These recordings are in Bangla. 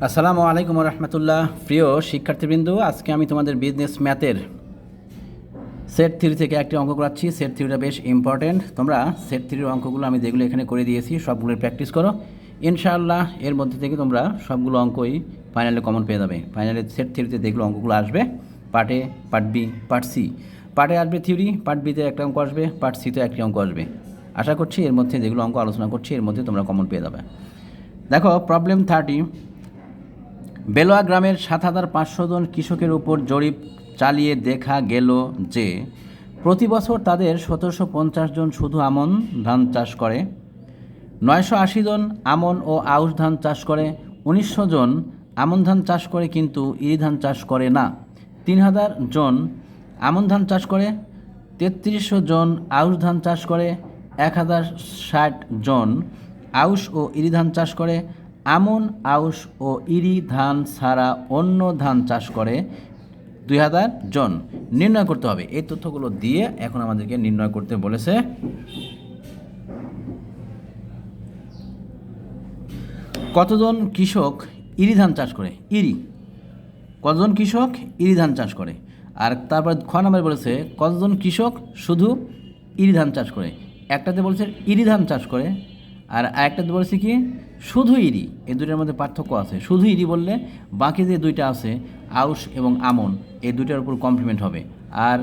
আসসালামু আলাইকুম রহমতুল্লাহ। প্রিয় শিক্ষার্থীবৃন্দ, আজকে আমি তোমাদের বিজনেস ম্যাথের সেট থ্রি থেকে একটি অঙ্ক করাচ্ছি। সেট থ্রিটা বেশ ইম্পর্টেন্ট। তোমরা সেট থ্রির অঙ্কগুলো আমি যেগুলো এখানে করে দিয়েছি সবগুলোর প্র্যাকটিস করো। ইনশাআল্লাহ এর মধ্যে থেকে তোমরা সবগুলো অঙ্কই ফাইনালে কমন পেয়ে যাবে। ফাইনালে সেট থ্রিতে যেগুলো অঙ্কগুলো আসবে, part A, part B, part C. পার্টে আসবে থিওরি, পার্ট বিতে একটা অঙ্ক আসবে, পার্ট সিতে একটি অঙ্ক আসবে। আশা করছি এর মধ্যে যেগুলো অঙ্ক আলোচনা করছি এর মধ্যে তোমরা কমন পেয়ে যাবে। দেখো প্রবলেম 30। বেলোয়া গ্রামের 7,500 জন কৃষকের উপর জরিপ চালিয়ে দেখা গেল যে প্রতি বছর তাদের 1,750 জন শুধু আমন ধান চাষ করে, 980 জন আমন ও আউশ ধান চাষ করে, 1900 জন আমন ধান চাষ করে কিন্তু ইরি ধান চাষ করে না, 3,000 জন আমন ধান চাষ করে, 3300 জন আউশ ধান চাষ করে, 1,060 জন আউশ ও ইরি ধান চাষ করে, আমন আউশ ও ইরি ধান ছাড়া অন্য ধান চাষ করে 2,000 জন। নির্ণয় করতে হবে। এই তথ্যগুলো দিয়ে এখন আমাদেরকে নির্ণয় করতে বলেছে। কতজন কৃষক ইরি ধান চাষ করে? ইরি কতজন কৃষক ইরি ধান চাষ করে? আর তারপর খ নাম্বার বলেছে কতজন কৃষক শুধু ইরি ধান চাষ করে। একটাতে বলছে ইরি ধান চাষ করে, আর আরেকটাতে বলেছে কি শুধু ইরি। এই দুইটার মধ্যে পার্থক্য আছে। শুধু ইরি বললে বাকি যে দুইটা আছে আউশ এবং আমন, এই দুইটার উপর কমপ্লিমেন্ট হবে। আর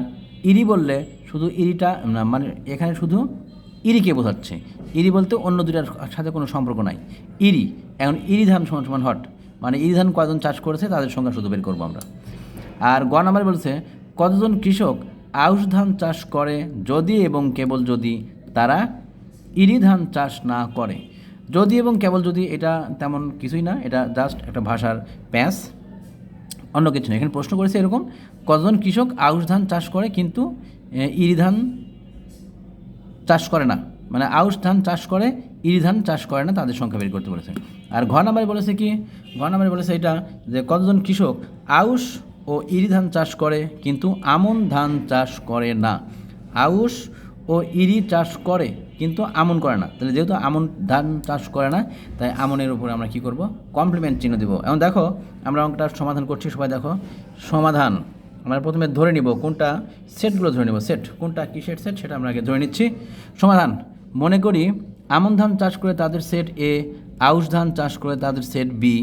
ইরি বললে শুধু ইরিটা না, মানে এখানে শুধু ইরিকে বোঝাচ্ছে। ইরি বলতে অন্য দুইটার সাথে কোনো সম্পর্ক নাই। ইরি, এখন ইরি ধান সমান সমান হট, মানে ইরি ধান কয়জন চাষ করেছে তাদের সংখ্যা শুধু বের করবো আমরা। আর গ নাম্বার বলছে কতজন কৃষক আউশ ধান চাষ করে যদি এবং কেবল যদি তারা ইরি ধান চাষ না করে। যদি এবং কেবল যদি এটা তেমন কিছুই না, এটা জাস্ট একটা ভাষার প্যাঁচ, অন্য কিছু না। এখানে প্রশ্ন করেছে এরকম কতজন কৃষক আউশ ধান চাষ করে কিন্তু ইরি ধান চাষ করে না, মানে আউশ ধান চাষ করে ইরি ধান চাষ করে না, তাদের সংখ্যা বের করতে বলেছে। আর ঘ নাম্বারে বলেছে কি, ঘ নাম্বারে বলেছে এটা যে কতজন কৃষক আউশ ও ইরি ধান চাষ করে কিন্তু আমন ধান চাষ করে না। আউশ ও ইরি চাষ করে কিন্তু আমন করে না। তাহলে যেহেতু আমন ধান চাষ করে না, তাই আমনের উপরে আমরা কি করব? কমপ্লিমেন্ট চিহ্ন দেবো। এখন দেখো আমরা অঙ্কটা সমাধান করছি। সবাই দেখো সমাধান। আমরা প্রথমে ধরে নিব কোনটা, সেটগুলো ধরে নিব। সেট কোনটা কিসের সেট সেটা আমরা আগে ধরে নিচ্ছি। সমাধান। মনে করি আমন ধান চাষ করে তাদের সেট এ, আউশ ধান চাষ করে তাদের সেট বি,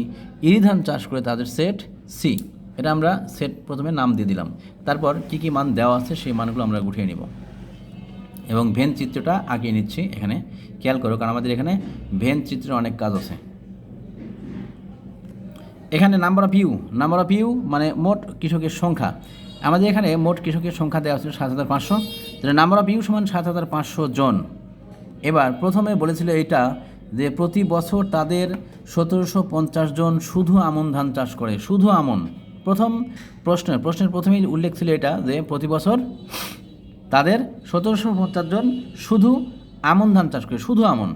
ইরি ধান চাষ করে তাদের সেট সি। এটা আমরা সেট প্রথমে নাম দিয়ে দিলাম। তারপর কি কি মান দেওয়া আছে সেই মানগুলো আমরা গুছিয়ে নিব এবং ভেন চিত্রটা আঁকিয়ে নিচ্ছি। এখানে খেয়াল করো, কারণ আমাদের এখানে ভেন চিত্রে অনেক কাজ আছে। এখানে নাম্বার অফ ইউ মানে মোট কৃষকের সংখ্যা। আমাদের এখানে মোট কৃষকের সংখ্যা দেওয়া ছিল 7,500। তাহলে নাম্বার অফ ইউ সমান 7,500 জন। এবার প্রথমে বলেছিল এইটা যে প্রতি বছর তাদের 1,750 জন শুধু আমন ধান চাষ করে। শুধু আমন। প্রথম প্রশ্নের প্রথমেই উল্লেখ ছিল এটা যে প্রতি বছর তাদের 1,750 জন শুধু আমন ধান চাষ করে। শুধু আমন,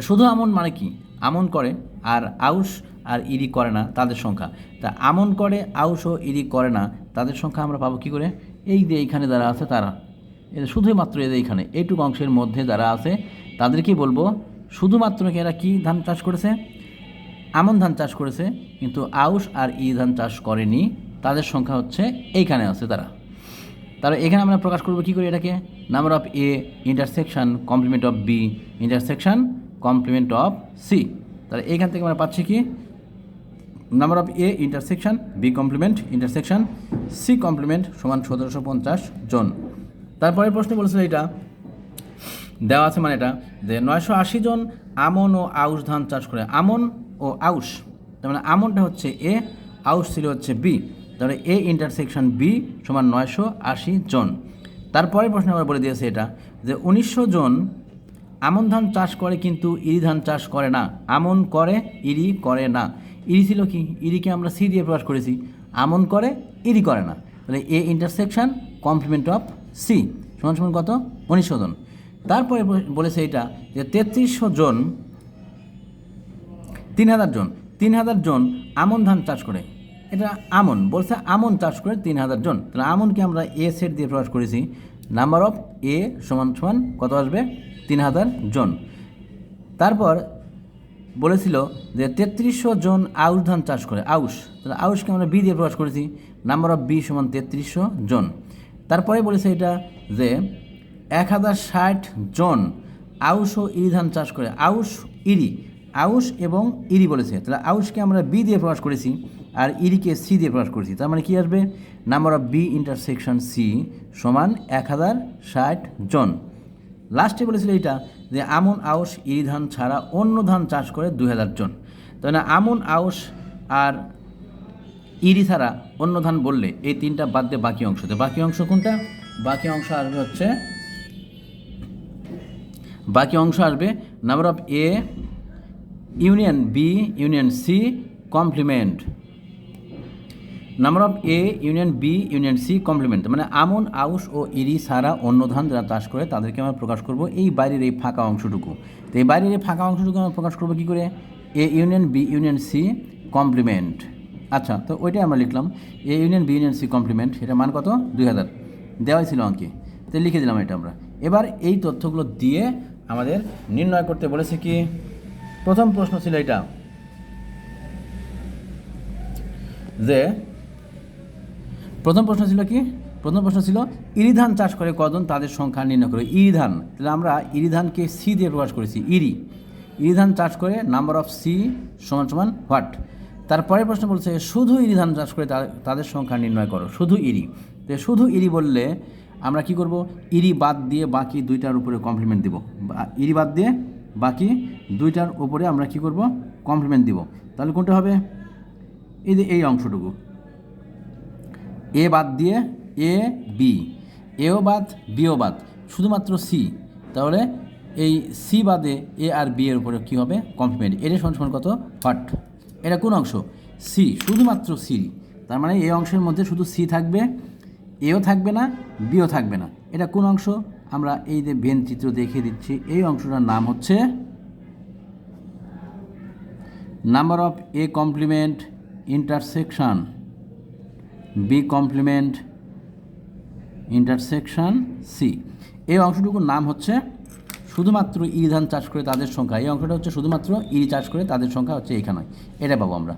শুধু আমন মানে কি? আমন করে আর আউশ আর ইরি করে না, তাদের সংখ্যা। তা আমন করে আউশ ও ইরি করে না, তাদের সংখ্যা আমরা পাবো কী করে? এই যে এইখানে যারা আছে তারা, শুধুমাত্র এদের এইখানে এইটুকু অংশের মধ্যে যারা আছে তাদেরকেই বলবো শুধুমাত্র এরা কি ধান চাষ করেছে? আমন ধান চাষ করেছে, কিন্তু আউশ আর ইরি ধান চাষ করেনি, তাদের সংখ্যা হচ্ছে এইখানে আছে তারা। তাহলে এখানে আমরা প্রকাশ করবো কী করে এটাকে? Number of A intersection complement of B intersection complement of C. তাহলে এইখান থেকে আমরা পাচ্ছি কি number of A intersection B complement intersection C complement সমান 1,750 জন। তারপরে প্রশ্ন বলেছিল এটা দেওয়া আছে, মানে এটা যে 980 জন আমন ও আউশ ধান চাষ করে। আমন ও আউশ, তার মানে আমনটা হচ্ছে এ, আউশ ছিল হচ্ছে বি। তাহলে এ ইন্টারসেকশন বি সমান 980 জন। তারপরে প্রশ্ন আবার বলে দিয়েছে এটা যে 1900 জন আমন ধান চাষ করে কিন্তু ইরি ধান চাষ করে না। আমন করে ইরি করে না। ইরি ছিল কি? ইরিকে আমরা সি দিয়ে প্রকাশ করেছি। আমন করে ইরি করে না। তাহলে A intersection complement of C সমান সমান কত? 1900 জন। তারপরে বলেছে এটা যে 3300 জন 3,000 জন 3,000 জন আমন ধান চাষ করে। এটা আমন বলছে, আমন চাষ করে 3,000 জন। তাহলে আমনকে আমরা এ সেট দিয়ে প্রকাশ করেছি। নাম্বার অফ এ সমান সমান কত আসবে? 3,000 জন। তারপর বলেছিল যে 3300 জন আউশ ধান চাষ করে, আউশ, তাহলে আউশকে আমরা বি দিয়ে প্রকাশ করেছি, নাম্বার অফ বি সমান 3300 জন। তারপরে বলেছে এটা যে 1060 জন আউশ ও ইরি ধান চাষ করে, আউশ ইরি, আউশ এবং ইরি বলেছে, তাহলে আউশকে আমরা বি দিয়ে প্রকাশ করেছি আর ইরিকে সি দিয়ে প্রকাশ করেছি, তার মানে কী আসবে, number of B intersection C সমান 1060 জন। লাস্টে বলেছিল এটা যে আমন আউশ ইরি ধান ছাড়া অন্য ধান চাষ করে 2000 জন। তাহলে আমন আউশ আর ইরি ছাড়া অন্য ধান বললে এই তিনটা বাদ দিয়ে বাকি অংশ, তো বাকি অংশ কোনটা, বাকি অংশ আসবে হচ্ছে, বাকি অংশ আসবে number of A union B union C complement, number of A union B union C complement, মানে আমন আউশ ও ইরি ছাড়া অন্য ধান যারা চাষ করে তাদেরকে আমরা প্রকাশ করব এই বাইরের এই ফাঁকা অংশটুকু। তো এই বাইরের এই ফাঁকা অংশটুকু আমরা প্রকাশ করবো কী করে, A union B union C complement. আচ্ছা, তো ওইটাই আমরা লিখলাম A union B union C complement, এটা মান কত, 2000 দেওয়াই ছিল অঙ্কে, তো লিখে দিলাম এটা আমরা। এবার এই তথ্যগুলো দিয়ে আমাদের নির্ণয় করতে বলেছে কি, প্রথম প্রশ্ন ছিল এটা যে, প্রথম প্রশ্ন ছিল কি, প্রথম প্রশ্ন ছিল ইরি ধান চাষ করে কজন তাদের সংখ্যা নির্ণয় করে, ইরি ধান, তাহলে আমরা ইরি ধানকে সি দিয়ে প্রকাশ করেছি, ইরি, ইরি ধান চাষ করে নাম্বার অফ সি সমান সমান হোয়াট। তারপরে প্রশ্ন বলছে শুধু ইরি ধান চাষ করে তাদের সংখ্যা নির্ণয় করো, শুধু ইরি, তো শুধু ইরি বললে আমরা কি করব, ইরি বাদ দিয়ে বাকি দুইটার উপরে কমপ্লিমেন্ট দিব, ইরি বাদ দিয়ে বাকি দুইটার উপরে আমরা কি করব, কমপ্লিমেন্ট দিব, তাহলে কোনটা হবে, এই যে এই অংশটুকু, এ বাদ দিয়ে এ বি, এও বাদ বিও বাদ, শুধুমাত্র সি, তাহলে এই সি বাদে এ আর বি এর উপরে কী হবে, কমপ্লিমেন্ট, এর সমান কত, হোয়াট, এটা কোন অংশ, সি, শুধুমাত্র সি, তার মানে এই অংশের মধ্যে শুধু সি থাকবে, এও থাকবে না, বিও থাকবে না, এটা কোন অংশ, আমরা এই যে ভেন চিত্র দেখিয়ে দিচ্ছি, এই অংশটার নাম হচ্ছে number of A complement intersection B complement intersection C, এই অংশটুকুর নাম হচ্ছে শুধুমাত্র ইরি ধান চাষ করে তাদের সংখ্যা, এই অংশটা হচ্ছে শুধুমাত্র ইরি চাষ করে তাদের সংখ্যা হচ্ছে এইখানে, এটা পাবো আমরা,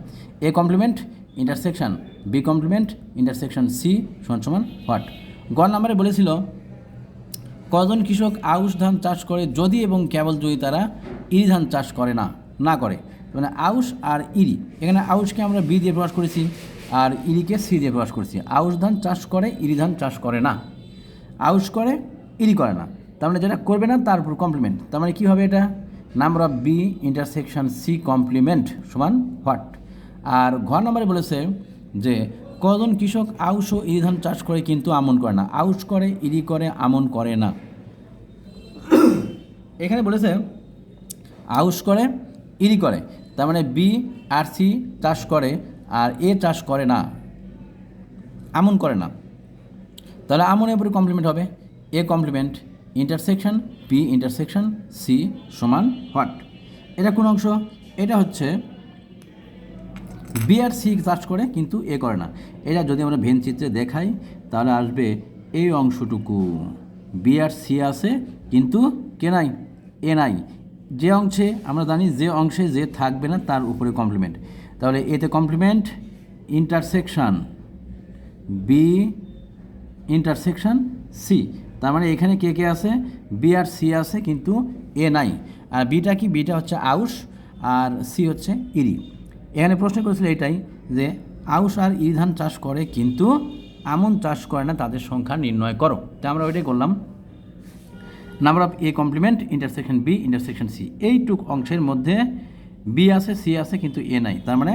A complement intersection B complement intersection C সমান সমান হোয়াট। গ নাম্বারে বলেছিল কজন কৃষক আউশ ধান চাষ করে যদি এবং কেবল যদি তারা ইরি ধান চাষ করে না করে, মানে আউশ আর ইরি, এখানে আউশকে আমরা বি দিয়ে প্রকাশ করেছি আর ইরিকে সি দিয়ে প্রকাশ করেছি, আউশ ধান চাষ করে ইরি ধান চাষ করে না, আউশ করে ইরি করে না, তার মানে যেটা করবে না তার উপর কমপ্লিমেন্ট, তার মানে কী হবে এটা, number of B intersection C complement সমান হোয়াট। আর ঘ নম্বরে বলেছে যে কজন কৃষক আউশ ও ইরি ধান চাষ করে কিন্তু আমন করে না, আউশ করে ইরি করে আমন করে না, এখানে বলেছে আউশ করে ইরি করে, তার মানে বি আর সি চাষ করে আর এ চাষ করে না, আমন করে না, তাহলে আমনের উপরে কমপ্লিমেন্ট হবে, A complement intersection B intersection C সমান হোয়াট। এটা কোন অংশ, এটা হচ্ছে বি আর সি চাষ করে কিন্তু এ করে না, এটা যদি আমরা ভেন চিত্রে দেখাই তাহলে আসবে এই অংশটুকু, বি আর সি আছে কিন্তু কে নাই, এ নাই, যে অংশে আমরা জানি যে অংশে যে থাকবে না তার উপরে কমপ্লিমেন্ট, তাহলে এতে complement intersection B intersection C, তার মানে এখানে কে কে আছে, বি আর সি আছে কিন্তু এ নাই, আর বিটা কি, বিটা হচ্ছে আউশ আর সি হচ্ছে ইরি। এখানে প্রশ্ন করেছিল এটাই যে আউশ আর ইরি ধান চাষ করে কিন্তু আমন চাষ করে না, তাদের সংখ্যা নির্ণয় করো, তা আমরা ওইটাই করলাম, number of A complement intersection B intersection C, এইটুক অংশের মধ্যে বি আছে সি আছে কিন্তু এ নাই, তার মানে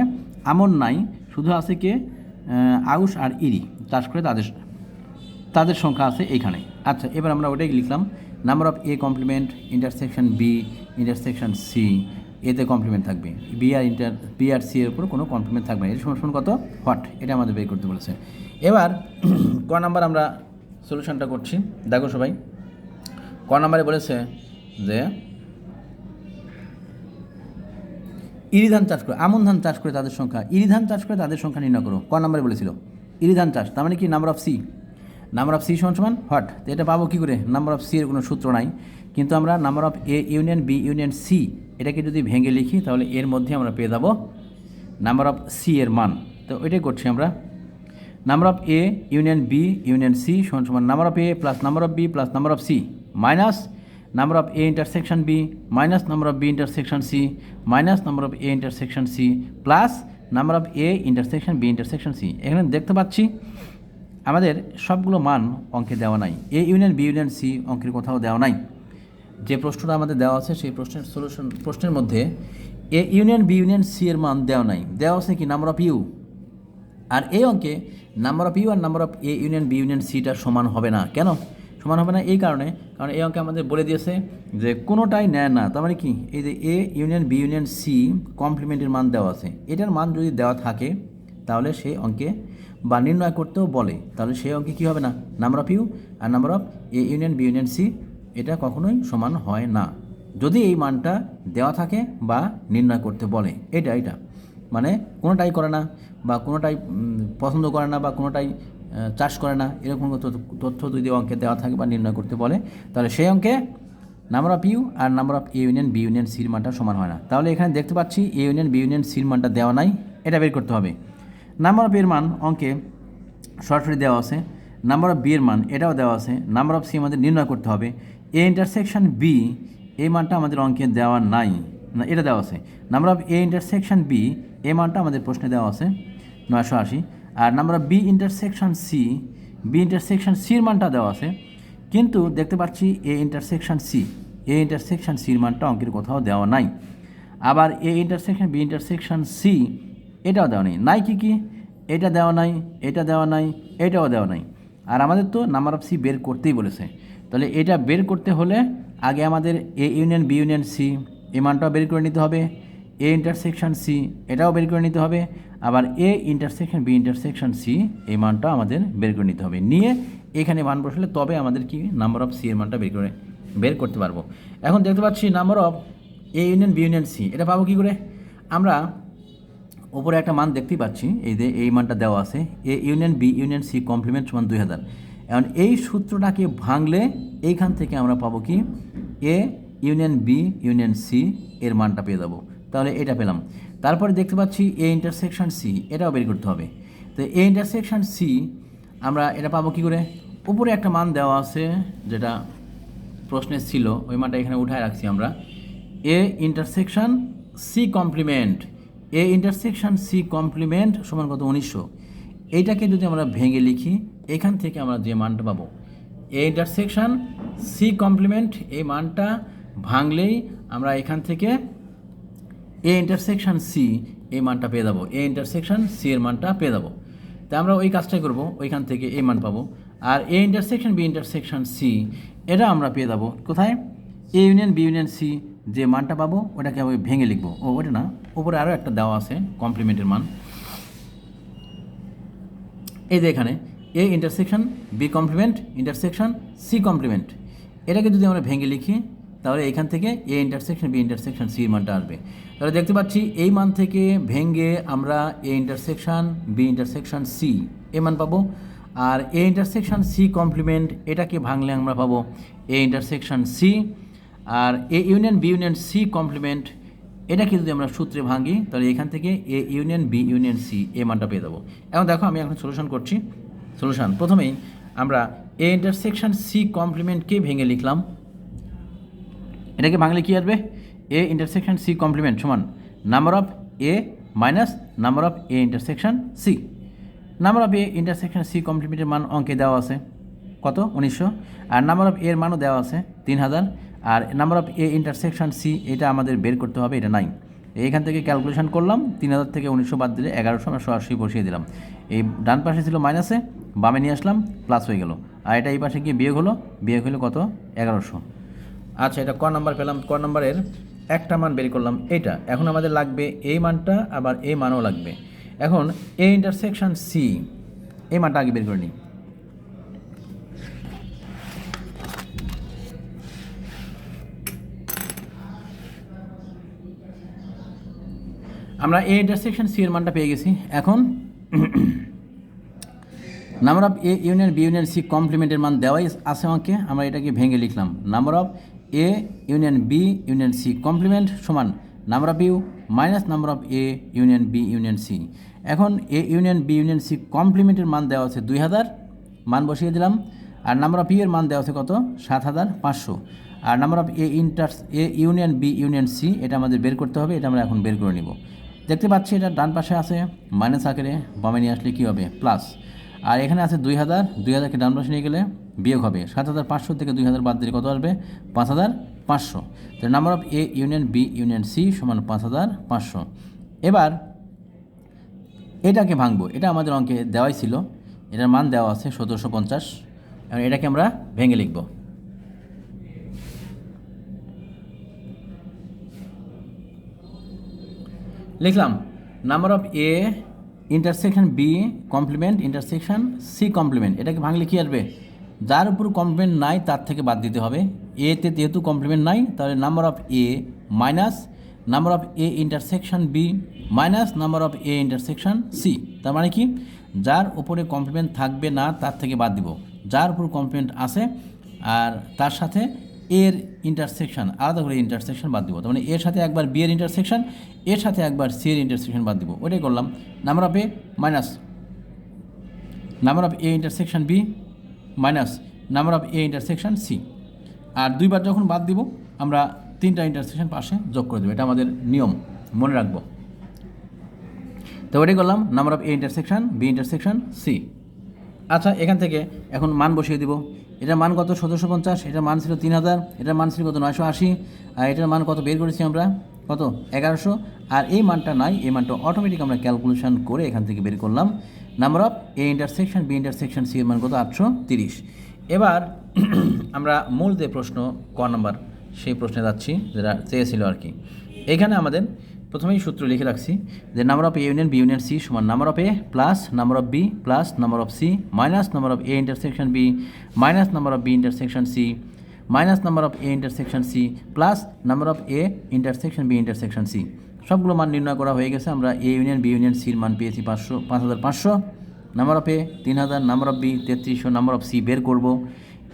আমন নাই, শুধু আছে কে, আউশ আর ইরি চাষ করে তাদের সংখ্যা আছে এইখানে। আচ্ছা, এবার আমরা ওটাই লিখলাম, number of A complement intersection B intersection C, এতে কমপ্লিমেন্ট থাকবে, বি আর সি এর উপর কোনো কমপ্লিমেন্ট থাকবে না, এর সমান কত, হোয়াট, এটা আমাদের বের করতে বলেছে। এবার ক নাম্বার আমরা সলিউশনটা করছি, দেখো সবাই, ক নাম্বারে বলেছে যে ইরি ধান চাষ করে, আমন ধান চাষ করে তাদের সংখ্যা, ইরি ধান চাষ করে তাদের সংখ্যা নির্ণয় করো, ক নাম্বারে বলেছিল ইরি ধান চাষ, তার মানে কি number of C, number of C সমান সমান হোয়াট, তো এটা পাবো কী করে, নাম্বার অফ সি এর কোনো সূত্র নাই, কিন্তু আমরা number of A union B union C এটাকে যদি ভেঙে লিখি তাহলে এর মধ্যে আমরা পেয়ে যাব নাম্বার অফ সি এর মান। তো এটাই করছি আমরা। Number of A union B union C সমান সমান number of A plus number of B plus number of C minus number of A intersection B minus number of B intersection C minus number of A intersection C plus number of A intersection B intersection C. এখানে দেখতে পাচ্ছি আমাদের সবগুলো মান অঙ্কে দেওয়া নাই, A union B union C অঙ্কের কোথাও দেওয়া নাই। যে প্রশ্নটা আমাদের দেওয়া আছে সেই প্রশ্নের মধ্যে A union B union C এর মান দেওয়া নাই, দেওয়া আছে কি নাম্বার অফ ইউ। আর এই অঙ্কে number of U R number of A union B union সিটা সমান হবে না। কেন সমান হবে না? এই কারণে, কারণ এই অঙ্কে আমাদের বলে দিয়েছে যে কোনোটাই নেয় না। তার মানে কি, এই যে A union B union C কমপ্লিমেন্টের মান দেওয়া আছে, এটার মান যদি দেওয়া থাকে তাহলে সেই অঙ্কে বা নির্ণয় করতেও বলে, তাহলে সেই অঙ্কে কী হবে না, number of U R number of A union B union C এটা কখনোই সমান হয় না যদি এই মানটা দেওয়া থাকে বা নির্ণয় করতে বলে। এটা মানে কোনোটাই করে না বা কোনোটাই পছন্দ করে না বা কোনোটাই চাষ করে না, এরকম তথ্য যদি অঙ্কে দেওয়া থাকে বা নির্ণয় করতে বলে তাহলে সেই অঙ্কে number of U R number of A union B union সির মানটা সমান হয় না। তাহলে এখানে দেখতে পাচ্ছি এ ইউনিয়ন বি ইউনিয়ন সির মানটা দেওয়া নাই, এটা বের করতে হবে। নাম্বার অফ এর মান অঙ্কে সরাসরি দেওয়া আছে, নাম্বার অফ বি এর মান এটাও দেওয়া আছে, নাম্বার অফ সি আমাদের নির্ণয় করতে হবে। এ ইন্টারসেকশন বি এই মানটা আমাদের অঙ্কে দেওয়া নাই, না এটা দেওয়া আছে। Number of A intersection B এই মানটা আমাদের প্রশ্নে দেওয়া আছে 980। আর নাম্বার অফ বি ইন্টারসেকশন সির মানটা দেওয়া আছে, কিন্তু দেখতে পাচ্ছি এ ইন্টারসেকশন সির মানটা অঙ্কের কোথাও দেওয়া নাই। আবার A intersection B intersection C এটাও দেওয়া নেই। নাই কি এটা দেওয়া নাই, এটা দেওয়া নাই, এটাও দেওয়া নাই। আর আমাদের তো নাম্বার অফ সি বের করতেই বলেছে, তাহলে এটা বের করতে হলে আগে আমাদের A union B union C এই মানটাও বের করে নিতে হবে, এ ইন্টারসেকশন সি এটাও বের করে নিতে হবে, আবার A intersection B intersection C এই মানটাও আমাদের বের করে নিতে হবে। নিয়ে এখানে মান বসালে তবে আমাদের কি নাম্বার অফ সি এর মানটা বের করতে পারবো। এখন দেখতে পাচ্ছি number of A union B union C এটা পাবো কী করে? আমরা উপরে একটা মান দেখতেই পাচ্ছি, এই যে এই মানটা দেওয়া আছে, A union B union C complement সমান 2000। এখন এই সূত্রটাকে ভাঙলে এইখান থেকে আমরা পাবো কি A union B union C এর মানটা পেয়ে যাবো। তাহলে এটা পেলাম। তারপরে দেখতে পাচ্ছি এ ইন্টারসেকশন সি এটাও বের করতে হবে। তো এ ইন্টারসেকশন সি আমরা এটা পাবো কী করে? উপরে একটা মান দেওয়া আছে যেটা প্রশ্নে ছিল, ওই মানটা এখানে উঠায় রাখছি আমরা। A intersection C complement, A intersection C complement সমান কত 1900। এইটাকে যদি আমরা ভেঙে লিখি এখান থেকে আমরা যে মানটা পাবো এ ইন্টারসেকশন সি কমপ্লিমেন্ট, এই মানটা ভাঙলেই আমরা এখান থেকে এ ইন্টারসেকশন সি এই মানটা পেয়ে যাবো, এ ইন্টারসেকশন সি এর মানটা পেয়ে যাবো। তা আমরা ওই কাজটাই করবো, ওইখান থেকে এই মান পাবো। আর A intersection B intersection C এটা আমরা পেয়ে যাবো কোথায়? A union B union C যে মানটা পাবো ওটাকে আমি ভেঙে লিখবো। ওটা না, উপরে আরও একটা দেওয়া আছে কমপ্লিমেন্টের মান, এই যে এখানে A intersection B complement intersection C complement, এটাকে যদি আমরা ভেঙে লিখি তাহলে এখান থেকে A intersection B intersection C মানটা আসবে। তাহলে দেখতে পাচ্ছি এই মান থেকে ভেঙে আমরা A intersection B intersection C এ মান পাবো। আর এ ইন্টারসেকশন সি কমপ্লিমেন্ট এটাকে ভাঙলে আমরা পাবো এ ইন্টারসেকশন সি। আর A union B union C complement এটাকে যদি আমরা সূত্রে ভাঙি তাহলে এখান থেকে A union B union C এ মানটা পেয়ে যাবো। এখন দেখো আমি এখন সলিউশন করছি। সলিউশন প্রথমেই আমরা এ ইন্টারসেকশন সি কমপ্লিমেন্টকে ভেঙে লিখলাম, এটাকে ভাঙলে কী আসবে? এ ইন্টারসেকশন সি কমপ্লিমেন্ট সমান number of A minus number of A intersection C. Number of A intersection C কমপ্লিমেন্টের মান অঙ্কে দেওয়া আছে কত 1900, আর নাম্বার অফ এর মানও দেওয়া আছে 3000। আর number of A intersection C এটা আমাদের বের করতে হবে, এটা নাই। এইখান থেকে ক্যালকুলেশন করলাম, 3000 থেকে 1900 বাদ দিলে 1100 আমরা সরাসরি বসিয়ে দিলাম। এই ডান পাশে ছিল মাইনাসে, বামে নিয়ে আসলাম, প্লাস হয়ে গেল। আর এটা এই পাশে গিয়ে বিয়োগ হলো কত 1100। আচ্ছা, এটা ক নাম্বার পেলাম? ক নাম্বারের একটা মান বের করলাম এটা। এখন আমাদের লাগবে এই মানটা, আবার এই মানও লাগবে। এখন এ ইন্টারসেকশন সি এই মানটা আগে বের করে নিই। আমরা এ ইন্টারসেকশন সি এর মানটা পেয়ে গেছি। এখন number of A union B union C কমপ্লিমেন্টের মান দেওয়াই আছে আমাকে, আমরা এটাকে ভেঙে লিখলাম। Number of A union B union C complement সমান number of U minus number of A union B union C. এখন A union B union C কমপ্লিমেন্টের মান দেওয়া আছে 2000, মান বসিয়ে দিলাম। আর নাম্বার অফ এর মান দেওয়া আছে কত 7500। আর number of A union B union C এটা আমাদের বের করতে হবে, এটা আমরা এখন বের করে নিব। দেখতে পাচ্ছি এটা ডান পাশে আছে মাইনাস আকারে, বামে নিয়ে আসলে কী হবে প্লাস। আর এখানে আছে 2000, 2000কে ডান পাশে নিয়ে গেলে বিয়োগ হবে। 7500 থেকে 2000 বাদ দিলে কত আসবে 5500। তো number of A union B union C সমান 5500। এবার এটাকে ভাঙবো, এটা আমাদের অঙ্কে দেওয়াই ছিল, এটার মান দেওয়া আছে 1750। আর এটাকে আমরা ভেঙে লিখব। লিখলাম number of A intersection B complement intersection C complement. এটাকে ভাঙলে কী আসবে, যার উপর কমপ্লিমেন্ট নাই তার থেকে বাদ দিতে হবে। এতে যেহেতু কমপ্লিমেন্ট নাই, তাহলে number of A minus number of A intersection B minus number of A intersection C. তার মানে কি, যার উপরে কমপ্লিমেন্ট থাকবে না তার থেকে বাদ দিব, যার উপর কমপ্লিমেন্ট আছে আর তার সাথে এর ইন্টারসেকশন আলাদা করে ইন্টারসেকশন বাদ দিব। তার মানে এর সাথে একবার বি এর ইন্টারসেকশন, এর সাথে একবার সি এর ইন্টারসেকশন বাদ দিব। ওটাই করলাম। Number of A minus number of A intersection B minus number of A intersection C. আর দুইবার যখন বাদ দিব আমরা তিনটা ইন্টারসেকশন পাশে যোগ করে দেবো, এটা আমাদের নিয়ম, মনে রাখবো। তো ওটাই করলাম number of A intersection B intersection C. আচ্ছা, এখান থেকে এখন মান বসিয়ে দিব। এটার মান কত 1750, এটার মান ছিল 3000, এটার মান ছিল কত 980, আর এটার মান কত বের করেছি আমরা কত 1100। আর এই মানটা নাই, এই মানটা অটোমেটিক আমরা ক্যালকুলেশন করে এখান থেকে বের করলাম। Number of A intersection B intersection C এর মান কত 830। এবার আমরা মূল যে প্রশ্ন ক নাম্বার সেই প্রশ্নে যাচ্ছি, যেটা চেয়েছিল আর কি। এখানে আমাদের প্রথমেই সূত্র লিখে রাখছি যে number of A union B union C সমান number of A plus number of B plus number of C minus number of A intersection B minus number of B intersection C minus number of A intersection C plus number of A intersection B intersection C. সবগুলো মান নির্ণয় করা হয়ে গেছে। আমরা এ ইউনিয়ন বি ইউনিয়ন সির মান পেয়েছি 5500, number of A 3000, number of B 3300, number of C বের করব।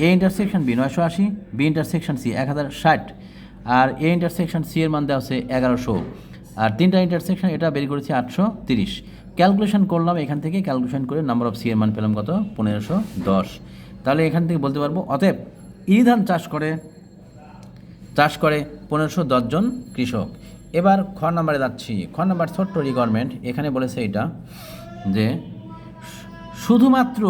A intersection B 980, B intersection C 1060, আর এ ইন্টারসেকশন সি এর মান দেওয়া আছে 1100। আর তিনটা ইন্টারসেকশন এটা বের করেছি 830। ক্যালকুলেশন করলাম, এখান থেকে ক্যালকুলেশন করে নাম্বার অফ সি এর মান পেলাম কত 1510। তাহলে এখান থেকে বলতে পারবো অতএব ই ধান চাষ করে 1510 জন কৃষক। এবার খ নাম্বারে যাচ্ছি। খ নাম্বার ছোট্ট রিকোয়ারমেন্ট, এখানে বলেছে এটা যে শুধুমাত্র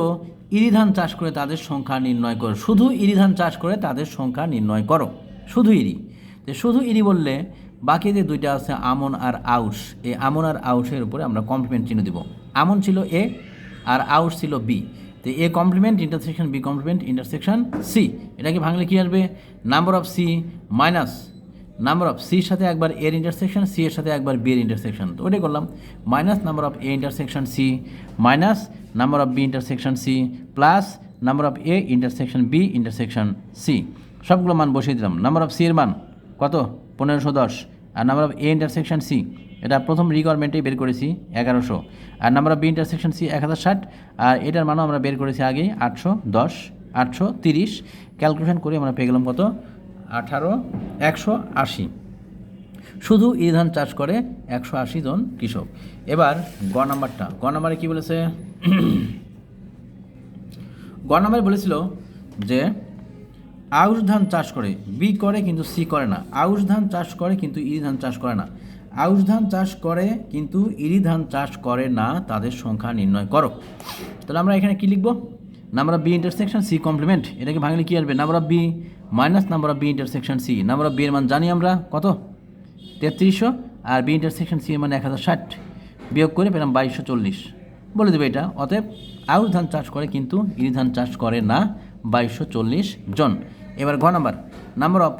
ইরি ধান চাষ করে তাদের সংখ্যা নির্ণয় করো। শুধু ইরি ধান চাষ করে তাদের সংখ্যা নির্ণয় করো, শুধু ইরি। তো শুধু ইরি বললে বাকি যে দুইটা আছে আমন আর আউশ, এই আমন আর আউশের উপরে আমরা কমপ্লিমেন্ট চিহ্ন দিব। আমন ছিল এ আর আউশ ছিল বি। তো A complement intersection B complement intersection C. এটাকে ভাঙলে কী আসবে, number of C minus number of সির সাথে একবার এর ইন্টারসেকশন, সি এর সাথে একবার বি এর ইন্টারসেকশন। তো ওটাই করলাম minus number of A intersection C minus number of B intersection C plus number of A intersection B intersection C. সবগুলো মান বসিয়ে দিলাম। নাম্বার অফ সি এর মান কত 1510, আর number of A intersection C এটা প্রথম রিকোয়ারমেন্টেই বের করেছি 1100, আর number of B intersection C 1060, আর এটার মানও আমরা বের করেছি আগেই 810 830। ক্যালকুলেশন করে আমরা পেয়ে গেলাম কত 180। শুধু এই ধান চাষ করে 180 জন কৃষক। এবার গ নাম্বারটা, গ নাম্বারে কী বলেছে, গ নাম্বারে বলেছিল যে আউশ ধান চাষ করে, বি করে কিন্তু সি করে না। আউশ ধান চাষ করে কিন্তু ইরি ধান চাষ করে না। আউশ ধান চাষ করে কিন্তু ইরি ধান চাষ করে না, তাদের সংখ্যা নির্ণয় করো। তাহলে আমরা এখানে কী লিখব, number of B intersection C complement. এটাকে ভাঙলে কী আসবে, number of B minus number of B intersection C. Number of B এর মান জানি আমরা কত 3300, আর বি ইন্টারসেকশন সি এর মানে 1060, বিয়োগ করে পেলাম 2240। বলে দেবে এটা। অতএব আউশ ধান চাষ করে কিন্তু ইরি ধান চাষ করে না 2240 জন। এবার ঘ number, number of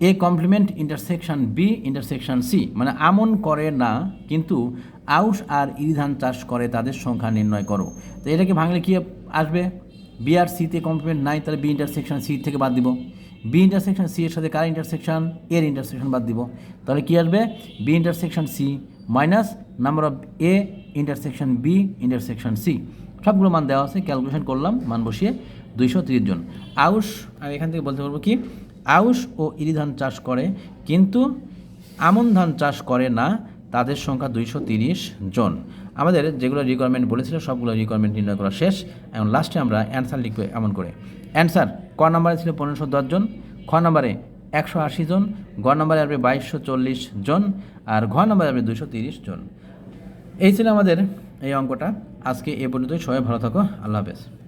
A complement intersection B intersection C, মানে আমন করে না কিন্তু আউশ আর ইরি ধান চাষ করে, তাদের সংখ্যা নির্ণয় করো। তো এটাকে ভাঙলে কী আসবে, বি আর সিতে কমপ্লিমেন্ট নাই, তাহলে বি ইন্টারসেকশন সি থেকে বাদ দিব। বি ইন্টারসেকশন সি এর সাথে কার ইন্টারসেকশন, এর ইন্টারসেকশন বাদ দিব। তাহলে কী আসবে, B intersection C minus number of A intersection B intersection C. সবগুলো মান দেওয়া আছে, ক্যালকুলেশন করলাম, মান বসিয়ে 230 জন। আউশ, আমি এখান থেকে বলতে পারবো কি, আউশ ও ইরি ধান চাষ করে কিন্তু আমন ধান চাষ করে না, তাদের সংখ্যা 230 জন। আমাদের যেগুলো রিকোয়ারমেন্ট বলেছিল সবগুলো রিকোয়ারমেন্ট নির্ণয় করা শেষ। এখন লাস্টে আমরা অ্যান্সার লিখবো এমন করে। অ্যান্সার ক নাম্বারে ছিল 1510 জন, খ নাম্বারে 180 জন, গ নাম্বারে আসবে 2240 জন, আর ঘ নাম্বারে আসবে 230 জন। এই ছিল আমাদের এই অঙ্কটা। আজকে এ পর্যন্তই। সবাই ভালো থাকো। আল্লাহ হাফেজ।